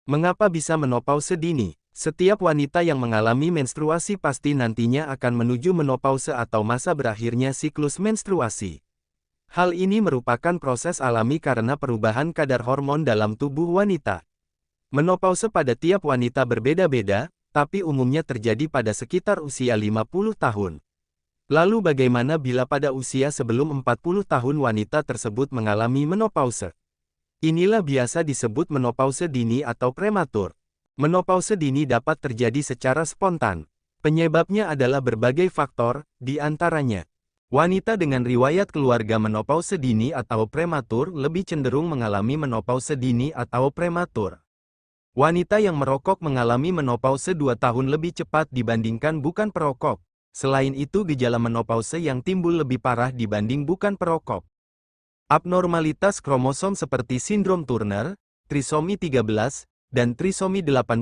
Mengapa bisa menopause dini? Setiap wanita yang mengalami menstruasi pasti nantinya akan menuju menopause atau masa berakhirnya siklus menstruasi. Hal ini merupakan proses alami karena perubahan kadar hormon dalam tubuh wanita. Menopause pada tiap wanita berbeda-beda, tapi umumnya terjadi pada sekitar usia 50 tahun. Lalu bagaimana bila pada usia sebelum 40 tahun wanita tersebut mengalami menopause? Inilah biasa disebut menopause dini atau prematur. Menopause dini dapat terjadi secara spontan. Penyebabnya adalah berbagai faktor, di antaranya wanita dengan riwayat keluarga menopause dini atau prematur lebih cenderung mengalami menopause dini atau prematur. Wanita yang merokok mengalami menopause 2 tahun lebih cepat dibandingkan bukan perokok. Selain itu gejala menopause yang timbul lebih parah dibanding bukan perokok. Abnormalitas kromosom seperti sindrom Turner, trisomi 13, dan trisomi 18,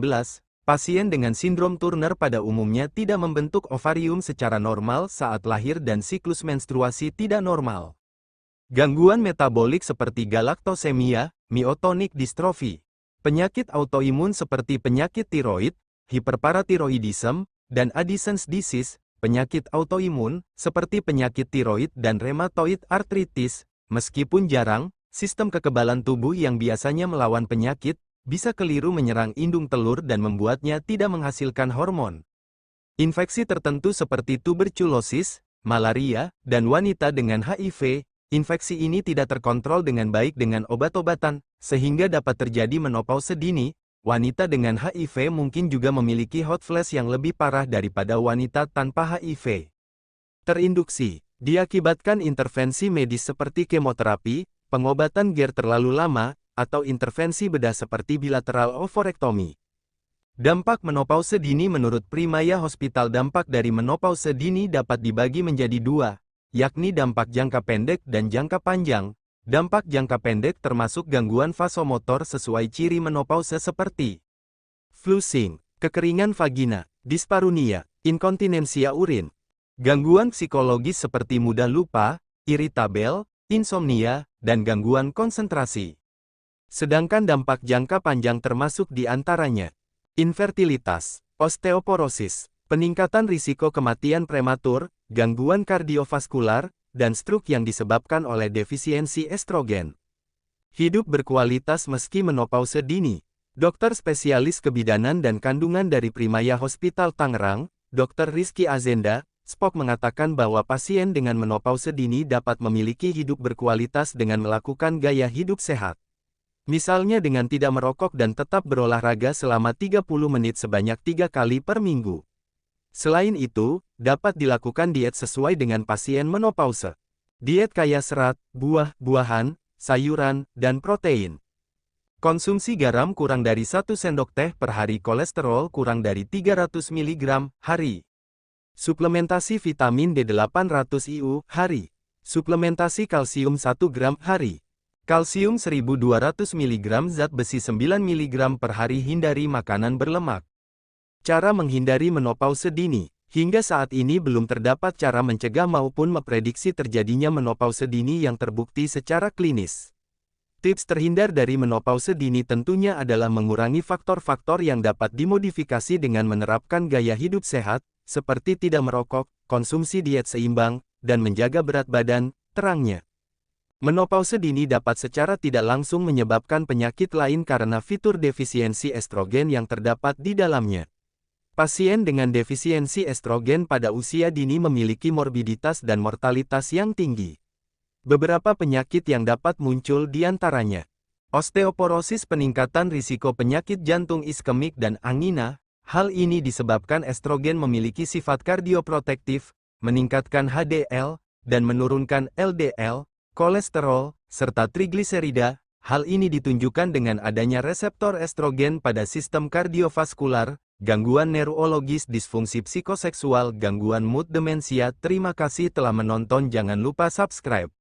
pasien dengan sindrom Turner pada umumnya tidak membentuk ovarium secara normal saat lahir dan siklus menstruasi tidak normal. Gangguan metabolik seperti galaktosemia, myotonik distrofi, penyakit autoimun seperti penyakit tiroid, hiperparatiroidisme, dan Addison's disease, penyakit autoimun, seperti penyakit tiroid dan rheumatoid arthritis, meskipun jarang, sistem kekebalan tubuh yang biasanya melawan penyakit, bisa keliru menyerang indung telur dan membuatnya tidak menghasilkan hormon. Infeksi tertentu seperti tuberkulosis, malaria, dan wanita dengan HIV, infeksi ini tidak terkontrol dengan baik dengan obat-obatan, sehingga dapat terjadi menopause dini. Wanita dengan HIV mungkin juga memiliki hot flash yang lebih parah daripada wanita tanpa HIV. Terinduksi, diakibatkan intervensi medis seperti kemoterapi, pengobatan GER terlalu lama, atau intervensi bedah seperti bilateral ovarektomi. Dampak menopause dini menurut Primaya Hospital. Dampak dari menopause dini dapat dibagi menjadi dua, yakni dampak jangka pendek dan jangka panjang. Dampak jangka pendek termasuk gangguan vasomotor sesuai ciri menopause seperti flushing, kekeringan vagina, disparunia, inkontinensia urin. Gangguan psikologis seperti mudah lupa, iritabel, insomnia, dan gangguan konsentrasi. Sedangkan dampak jangka panjang termasuk di antaranya infertilitas, osteoporosis, peningkatan risiko kematian prematur, gangguan kardiovaskular, dan stroke yang disebabkan oleh defisiensi estrogen. Hidup berkualitas meski menopause dini. Dokter spesialis kebidanan dan kandungan dari Primaya Hospital Tangerang, Dr. Rizky Azenda, SPOK mengatakan bahwa pasien dengan menopause dini dapat memiliki hidup berkualitas dengan melakukan gaya hidup sehat. Misalnya dengan tidak merokok dan tetap berolahraga selama 30 menit sebanyak 3 kali per minggu. Selain itu, dapat dilakukan diet sesuai dengan pasien menopause. Diet kaya serat, buah-buahan, sayuran, dan protein. Konsumsi garam kurang dari 1 sendok teh per hari. Kolesterol kurang dari 300 mg hari. Suplementasi vitamin D 800 IU hari. Suplementasi kalsium 1 gram hari. Kalsium 1200 mg, zat besi 9 mg per hari. Hindari makanan berlemak. Cara menghindari menopause dini. Hingga saat ini belum terdapat cara mencegah maupun memprediksi terjadinya menopause dini yang terbukti secara klinis. Tips terhindar dari menopause dini tentunya adalah mengurangi faktor-faktor yang dapat dimodifikasi dengan menerapkan gaya hidup sehat, seperti tidak merokok, konsumsi diet seimbang, dan menjaga berat badan. Terangnya, menopause dini dapat secara tidak langsung menyebabkan penyakit lain karena fitur defisiensi estrogen yang terdapat di dalamnya. Pasien dengan defisiensi estrogen pada usia dini memiliki morbiditas dan mortalitas yang tinggi. Beberapa penyakit yang dapat muncul di antaranya osteoporosis, peningkatan risiko penyakit jantung iskemik dan angina. Hal ini disebabkan estrogen memiliki sifat kardioprotektif, meningkatkan HDL, dan menurunkan LDL, kolesterol, serta trigliserida. Hal ini ditunjukkan dengan adanya reseptor estrogen pada sistem kardiovaskular, gangguan neurologis, disfungsi psikoseksual, gangguan mood, demensia. Terima kasih telah menonton. Jangan lupa subscribe.